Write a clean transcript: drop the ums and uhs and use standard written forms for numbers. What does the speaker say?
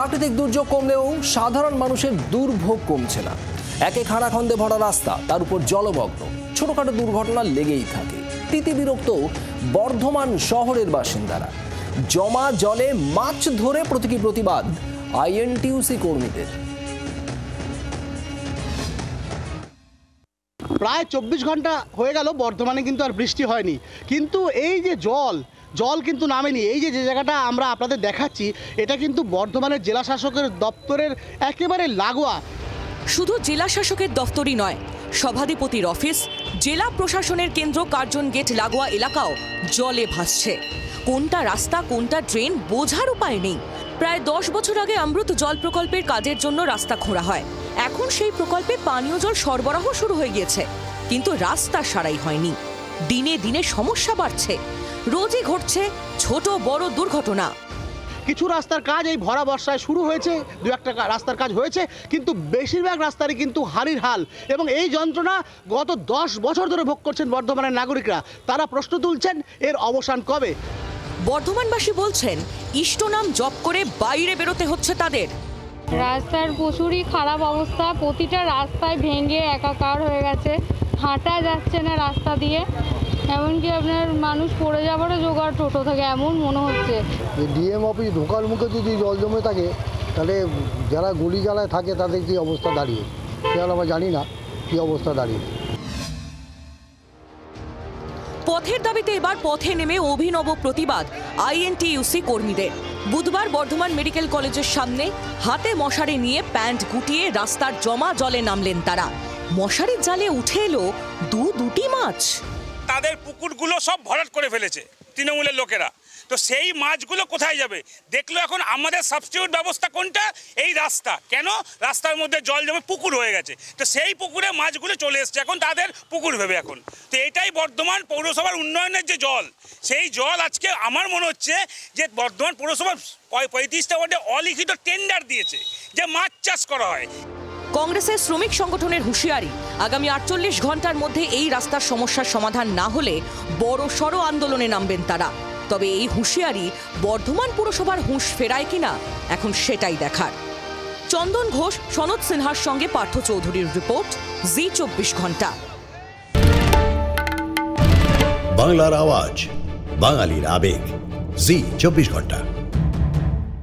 প্রাকৃতিক দুর্যোগ কমলেও সাধারণ মানুষের দুর্ভোগ কমছে না। একে খানাখন্দে ভরা রাস্তা, তার উপর জলমগ্ন, ছোটখাটো দুর্ঘটনা লেগেই থাকে। তিতিবিরক্ত বর্ধমান শহরের বাসিন্দারা। জমা জলে মাছ ধরে প্রতীকী প্রতিবাদ আইএনটিইউসি কর্মীদের। প্রায় 24 ঘন্টা হয়ে গেল বর্ধমানে কিন্তু আর বৃষ্টি হয়নি, কিন্তু এই যে জল কিন্তু নামেনি। এই যে জায়গাটা আমরা আপনাদের দেখাচ্ছি, এটা কিন্তু বর্ধমানের জেলা শাসকের দপ্তরের একেবারে লাগোয়া। শুধু জেলা শাসকের দপ্তরই নয়, সভাধিপতির অফিস, জেলা প্রশাসনের কেন্দ্র কার্জন গেট লাগোয়া এলাকাও জলে ভাসছে। কোনটা রাস্তা কোনটা ড্রেন বোঝার উপায় নেই। প্রায় 10 বছর আগে অমৃত জল প্রকল্পের কাজের জন্য রাস্তা খোঁড়া হয়। এখন সেই প্রকল্পে পানীয় জল সরবরাহ শুরু হয়ে গিয়েছে, কিন্তু রাস্তা সারাই হয়নি। দিনে দিনে সমস্যা বাড়ছে, রোজই ঘটছে ছোট বড় দুর্ঘটনা। কিছু রাস্তার কাজ এই ভরা বর্ষায় শুরু হয়েছে, দু একটা রাস্তার কাজ হয়েছে, কিন্তু বেশিরভাগ রাস্তারই কিন্তু হারির হাল। এবং এই যন্ত্রণা গত 10 বছর ধরে ভোগ করছেন বর্ধমানের নাগরিকরা। তারা প্রশ্ন তুলছেন, এর অবসান কবে? বর্ধমানবাসী বলছেন, ইষ্টনাম জপ করে বাইরে বেরোতে হচ্ছে তাদের। রাস্তার প্রচুরই খারাপ অবস্থা, প্রতিটা রাস্তায় ভেঙে একাকার হয়ে গেছে, হাঁটা যাচ্ছে না রাস্তা দিয়ে, এমনকি আপনার মানুষ পড়ে যাবারও জোগাড় টোটো থেকে, এমন মনে হচ্ছে। ডিএম অফিস ঢোকার মুখে যদি জল জমে থাকে, তাহলে যারা গলি জ্বালায় থাকে তাদের কী অবস্থা দাঁড়িয়ে, সেটা আমরা জানি না কী অবস্থা দাঁড়িয়ে। পথের দাবিতে এবার পথে নেমে অভিনব প্রতিবাদ আইএনটিইউসি কর্মীদের। বুধবার বর্ধমান মেডিকেল কলেজের সামনে হাতে মশারি নিয়ে প্যান্ট গুটিয়ে রাস্তার জমা জলে নামলেন তারা। মশারির জালে উঠে এলো দুটি মাছ। তাদের পুকুরগুলো সব ভরাট করে ফেলেছে তৃণমূলের লোকেরা, তো সেই মাছগুলো কোথায় যাবে? দেখলো এখন আমাদের সাবস্টিটিউট ব্যবস্থা কোনটা? এই রাস্তা। কেন? রাস্তার মধ্যে জল জমে পুকুর হয়ে গেছে, তো সেই পুকুরে মাছগুলো চলে এসছে এখন তাদের পুকুর ভেবে। এখন তো এটাই বর্ধমান পৌরসভার উন্নয়নের যে জল, সেই জল আজকে আমার মনে হচ্ছে যে বর্ধমান পৌরসভা 35টা ওয়ার্ডে অলিখিত টেন্ডার দিয়েছে যে মাছ চাষ করা হয়। কংগ্রেসের শ্রমিক সংগঠনের হুঁশিয়ারি, আগামী 48 ঘন্টার মধ্যে এই রাস্তার সমস্যার সমাধান না হলে বড় সড় আন্দোলনে নামবেন তারা। তবে এই হুঁশিয়ারি বর্ধমান পুরসভার হুঁশ ফেরায় কিনা এখন সেটাই দেখার। চন্দন ঘোষ, সনদ সিনহার সঙ্গে পার্থ চৌধুরীর রিপোর্ট, জি 24 ঘন্টা। বাংলার আওয়াজ, বাঙালির আবেগ, জি 24 ঘন্টা।